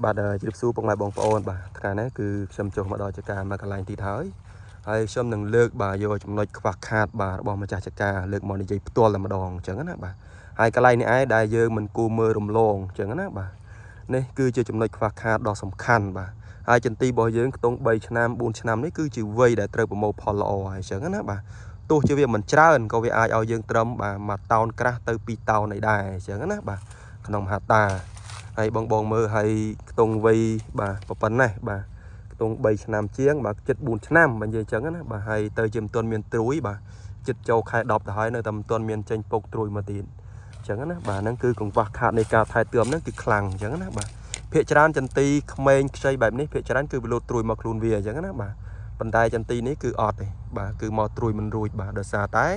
បាទជម្រាបសួរពុកម៉ែបងប្អូនបាទថ្ងៃនេះគឺខ្ញុំចូលមកដល់ចការមកកន្លែងទីហើយខ្ញុំនឹងលើកបាទយកចំណុចខ្វះខាតបាទរបស់ម្ចាស់ចការលើកមកនិយាយផ្ទាល់តែម្ដងអញ្ចឹងណាបាទហើយកន្លែងនេះឯងដែលយើងមិនគូមើលរំលងអញ្ចឹងណាបាទនេះគឺជាចំណុចខ្វះខាតដ៏សំខាន់បាទហើយចន្ទីរបស់យើងខ្ទង់3ឆ្នាំ4ឆ្នាំនេះគឺជាវ័យដែលត្រូវប្រមូលផលល្អហើយអញ្ចឹងណាបាទទោះជាវាមិនច្រើនក៏វាអាចឲ្យយើងត្រឹមបាទមួយតោនក្រាស់ទៅ2តោននេះដែរអញ្ចឹងណាបាទក្នុងមហាតាហើយបងមើលហើយខ្ទង់វ័យបាទប៉ុណ្ណេះបាទខ្ទង់3ឆ្នាំជាងបាទចិត្ត4ឆ្នាំបើនិយាយអញ្ចឹងណាបាទហើយទៅជាមិនទាន់មានត្រួយបាទចិត្តចូលខែ10ទៅហើយនៅតែមិនទាន់មានចេញពុកត្រួយមកទៀតអញ្ចឹងណាបាទហ្នឹងគឺកង្វះខាតនៃការថែទាំហ្នឹងគឺខ្លាំងអញ្ចឹងណាបាទភាគច្រើនចន្ទីក្មេងខ្ចីបែបនេះភាគច្រើនគឺវាលោតត្រួយមកខ្លួនវាអញ្ចឹងណាបាទប៉ុន្តែចន្ទីនេះគឺអត់ទេបាទគឺមកត្រួយមិនរួចបាទដោយសារតែ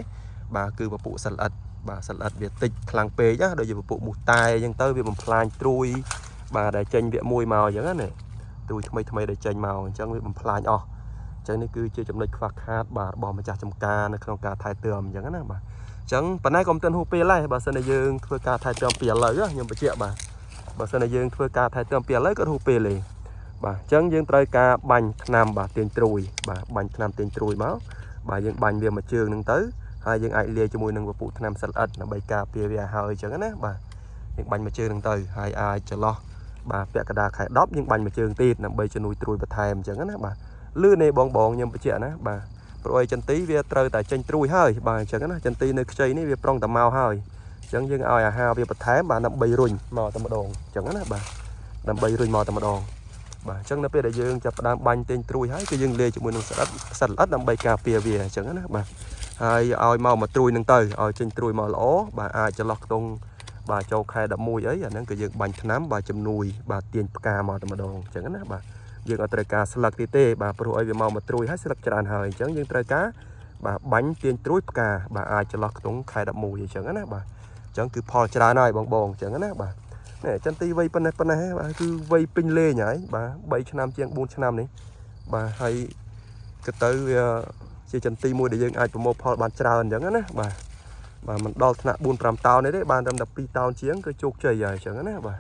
បាទគឺពពុះសិលអិតបាទសិលអិតវាតិចខ្លាំងពេកណាដូចជាពពុះមូសតែអញ្ចឹងទៅវាបំផ្លាញត្រួយបាទដែលចេញវគ្គមួយមកអញ្ចឹងណាត្រួយថ្មីដែលចេញមកអញ្ចឹងវាបំផ្លាញអស់អញ្ចឹងនេះគឺជាចំណុចខ្វះខាតបាទរបស់ម្ចាស់ចំការនៅក្នុងការថែទាំអញ្ចឹងណាបាទអញ្ចឹងប៉ុន្តែក៏មិនទាន់ហួសពេលដែរបើសិនតែយើងធ្វើការថែទាំពីឥឡូវខ្ញុំបញ្ជាក់បាទបើសិនតែយើងធ្វើការថែទាំពីឥឡូវក៏ហួសពេលទេបាទអញ្ចឹងយើងត្រូវការបាញ់ថ្នាំបាទទាញត្រួយបាទបាញ់ថ្នាំទាញត្រួយមកបាទយើងបាញ់វាមួយជើងហ្នឹងទៅហើយយើងអាចលាយជាមួយនឹងពពុះថ្នាំសិលអិតដើម្បីការពារវាហើយអញ្ចឹងណាបាទយើងបាញ់មួយជើងហ្នឹងទៅហើយអាចចន្លោះបាទពាក់កណ្ដាលខែ10យើងបាញ់មួយជើងទៀតដើម្បីជំនួយត្រួយបន្ថែមអញ្ចឹងណាបាទលឿនទេបងខ្ញុំបញ្ជាក់ណាបាទព្រោះអីចន្ទីវាត្រូវតែចេញត្រួយហើយបាទអញ្ចឹងណាចន្ទីនៅខ្ចីនេះវាប្រុងតែមកហើយអញ្ចឹងយើងឲ្យអាហារវាបន្ថែមបាទដើម្បីរុញមកតែម្ដងអញ្ចឹងណាបាទដើម្បីរុញមកតែម្ដងបាទអញ្ចឹងនៅពេលដែលយើងចាប់ផ្ដើមបាញ់ទាញត្រួយហើយគឺយើងលាយជាមួយនឹងសិលអិតដើម្បីការពារវាអញ្ចឹងណាបាទហើយឲ្យមកត្រួយនឹងទៅឲ្យចេញត្រួយមកល្អបាទអាចចន្លោះខ្ទង់បាទចូលខែ11អីអាហ្នឹងគឺយើងបាញ់ថ្នាំបាទជំនួយបាទទាញផ្កាមកតែម្ដងអញ្ចឹងណាបាទយើងអត់ត្រូវការស្លឹកទេបាទព្រោះឲ្យវាមកត្រួយហើយស្លឹកច្រើនហើយអញ្ចឹងយើងត្រូវការបាទបាញ់ទាញត្រួយផ្កាបាទអាចចន្លោះខ្ទង់ខែ11អញ្ចឹងណាបាទអញ្ចឹងគឺផលច្រើនហើយបងអញ្ចឹងណាបាទនេះចន្ទីវ័យប៉ុណ្ណេះបាទគឺវ័យពេញលេងហើយបាទ3ឆ្នាំជាង4ឆ្នាំនេះបាទហើយក៏ទៅវាជាចន្ទីមួយដែលយើងអាចប្រមូលផលបានច្រើនអញ្ចឹងណាបាទមិនដល់ថ្នាក់4-5តោនទេបានត្រឹមតែ2តោនជាងគឺជោគជ័យហើយអញ្ចឹងណាបាទ